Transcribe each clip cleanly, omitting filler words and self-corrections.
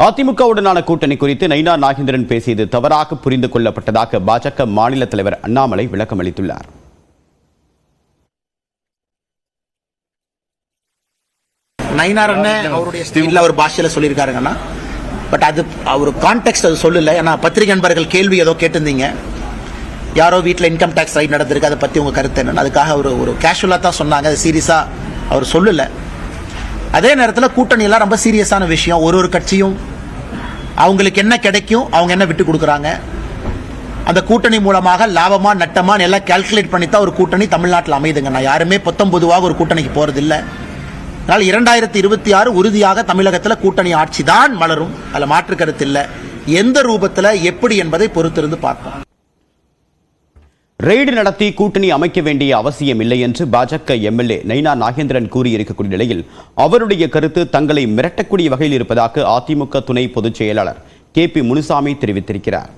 அதிமுகவுடனான கூட்டணி குறித்து நயினார் நாகேந்திரன் பேசியது தவறாக புரிந்து கொள்ளப்பட்டதாக பாஜக மாநில தலைவர் அண்ணாமலை விளக்கம் அளித்துள்ளார். நயினார் அவருடைய ஸ்டைல்ல ஒரு பாஷையில சொல்லியிருக்காருங்கன்னா, பட் அது அவர் கான்டெக்ட் அது சொல்லல. ஏன்னா பத்திரிகை நண்பர்கள் கேள்வி ஏதோ கேட்டிருந்தீங்க, யாரோ வீட்டில் இன்கம் டேக்ஸ் ரைட் நடந்திருக்கு, அதை பற்றி உங்க கருத்து என்னன்னு. அதுக்காக அவர் ஒரு கேஷுவலாக தான் சொன்னாங்க, அது சீரியஸா அவர் சொல்லல. அதே நேரத்தில் கூட்டணி எல்லாம் ரொம்ப சீரியஸான விஷயம். ஒரு கட்சியும் அவங்களுக்கு என்ன கிடைக்கும், அவங்க என்ன விட்டு கொடுக்குறாங்க, அந்த கூட்டணி மூலமாக லாபமா நட்டமா எல்லாம் கால்குலேட் பண்ணித்தான் ஒரு கூட்டணி தமிழ்நாட்டில் அமைதுங்க. நான் யாருமே பொதுவாக ஒரு கூட்டணிக்கு போறது இல்லை. அதனால் 2026 உறுதியாக தமிழகத்தில் கூட்டணி ஆட்சி தான் மலரும், அதில் மாற்று கருத்து இல்லை. எந்த ரூபத்தில் எப்படி என்பதை பொறுத்திருந்து பார்ப்போம். ரெய்டு நடத்தி கூட்டணி அமைக்க வேண்டிய அவசியம் இல்லை என்று பாஜக எம்எல்ஏ நயினார் நாகேந்திரன் கூறியிருக்கக்கூடிய நிலையில் அவருடைய கருத்து தங்களை மிரட்டக்கூடிய வகையில் இருப்பதாக அதிமுக துணை பொதுச் செயலாளர் KP முனுசாமி தெரிவித்திருக்கிறார்.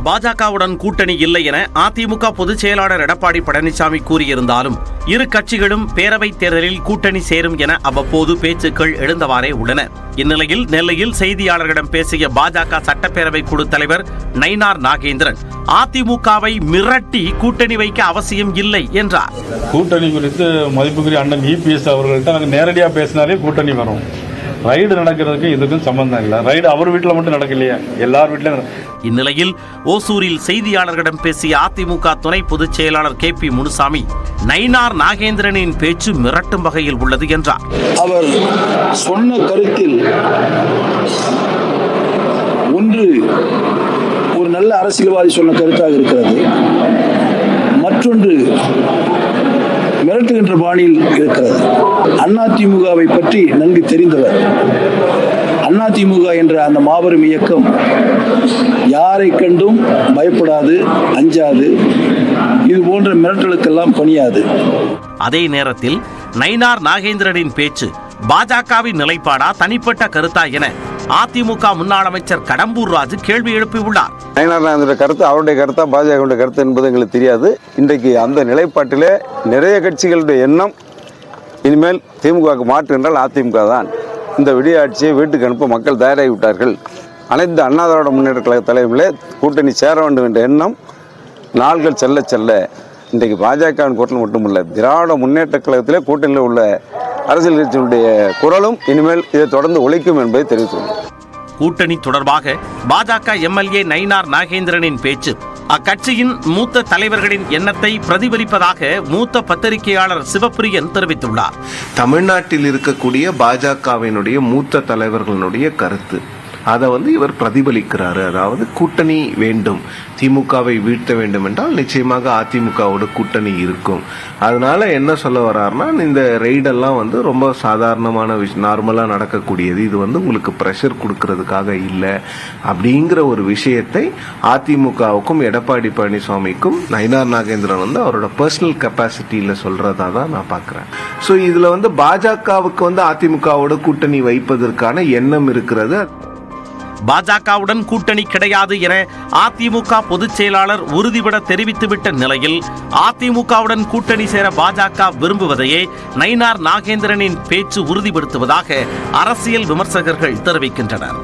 பாஜகவுடன் கூட்டணி இல்லை என அதிமுக பொதுச் செயலாளர் எடப்பாடி பழனிசாமி கூறியிருந்தாலும் இரு கட்சிகளும் பேரவைத் தேர்தலில் கூட்டணி சேரும் என அவ்வப்போது பேச்சுக்கள் எழுந்தவாறே உள்ளன. இந்நிலையில் நெல்லையில் செய்தியாளர்களிடம் பேசிய பாஜக சட்டப்பேரவை குழு தலைவர் நயினார் நாகேந்திரன் அதிமுகவை மிரட்டி கூட்டணி வைக்க அவசியம் இல்லை என்றார். கூட்டணி குறித்து மதிப்புக்குரிய அண்ணன் EPS அவர்கள்ட்ட நாங்கள் நேரடியாக பேசினாலே கூட்டணி வரும். ரைடு நடக்கிறதுக்கு இதுக்கும் சம்பந்தம் இல்லை. ரைடு அவர் வீட்டில் மட்டும் நடக்கலையா, எல்லார் வீட்டிலும். இந்நிலையில் ஓசூரில் செய்தியாளர்களிடம் பேசிய அதிமுக துணை பொதுச் செயலாளர் KP முனுசாமி நயினார் நாகேந்திரனின் பேச்சு மிரட்டும் வகையில் உள்ளது என்றார். அவர் சொன்ன கருத்தில் ஒன்று ஒரு நல்ல அரசியல்வாதி சொன்ன கருத்தாக இருக்கிறது, மற்றொன்று மிரட்டுகின்ற பாணியில் இருக்கிறது. அதிமுகவை பற்றி நன்கு தெரிந்தவர். அதிமுக என்ற அந்த மாபெரும் இயக்கம் யாரை கண்டும் பயப்படாது, அஞ்சாது, இது போன்ற மிரட்டலுக்கெல்லாம் பணியாது. அதே நேரத்தில் நயினார் நாகேந்திரனின் பேச்சு பாஜகவின் நிலைப்பாடா தனிப்பட்ட கருத்தா என அதிமுக முன்னாள் அமைச்சர் கடம்பூர் ராஜு கேள்வி எழுப்பியுள்ளார். நயினார் கருத்து அவருடைய கருத்தா பாஜகவுடைய கருத்து என்பது எங்களுக்கு தெரியாது. இன்றைக்கு அந்த நிலைப்பாட்டிலே நிறைய கட்சிகளுடைய எண்ணம் இனிமேல் திமுகவுக்கு மாற்று என்றால் அதிமுக தான். இந்த விடிய ஆட்சியை வீட்டுக்கு அனுப்ப மக்கள் தயாராகி விட்டார்கள். அனைத்து அண்ணா திராவிட முன்னேற்ற கழக தலைமையிலே கூட்டணி சேர வேண்டும் என்ற எண்ணம் நாள்கள் செல்ல செல்ல இன்றைக்கு பாஜகவின் கூட்டணி மட்டுமல்ல, திராவிட முன்னேற்ற கழகத்திலே கூட்டணியில் உள்ள அரசியல் கட்சியினுடைய குரலும் இனிமேல் இதை தொடர்ந்து ஒழிக்கும் என்பதை தெரிவித்துள்ளது. கூட்டணி தொடர்பாக பாஜக MLA நயினார் நாகேந்திரனின் பேச்சு அக்கட்சியின் மூத்த தலைவர்களின் எண்ணத்தை பிரதிபலிப்பதாக மூத்த பத்திரிகையாளர் சிவப்பிரியன் தெரிவித்துள்ளார். தமிழ்நாட்டில் இருக்கக்கூடிய பாஜகவினுடைய மூத்த தலைவர்களுடைய கருத்து அதை இவர் பிரதிபலிக்கிறாரு. அதாவது கூட்டணி வேண்டும், திமுகவை வீழ்த்த வேண்டும் என்றால் நிச்சயமாக அதிமுகவோட கூட்டணி இருக்கும். அதனால என்ன சொல்ல வர்றாருன்னா, இந்த ரெய்டெல்லாம் ரொம்ப சாதாரணமான நார்மலாக நடக்கக்கூடியது, இது உங்களுக்கு ப்ரெஷர் கொடுக்கறதுக்காக இல்லை அப்படிங்கிற ஒரு விஷயத்தை அதிமுகவுக்கும் எடப்பாடி பழனிசாமிக்கும் நயினார் நாகேந்திரன் அவரோட பர்சனல் கெப்பாசிட்டியில் சொல்றதா தான் நான் பார்க்குறேன். ஸோ இதில் பாஜகவுக்கு அதிமுகவோட கூட்டணி வைப்பதற்கான எண்ணம் இருக்கிறது. பாஜகவுடன் கூட்டணி கிடையாது என அதிமுக பொதுச் செயலாளர் உறுதிபட தெரிவித்துவிட்ட நிலையில் அதிமுகவுடன் கூட்டணி சேர பாஜக விரும்புவதையே நயினார் நாகேந்திரனின் பேச்சு உறுதிப்படுத்துவதாக அரசியல் விமர்சகர்கள் தெரிவிக்கின்றனர்.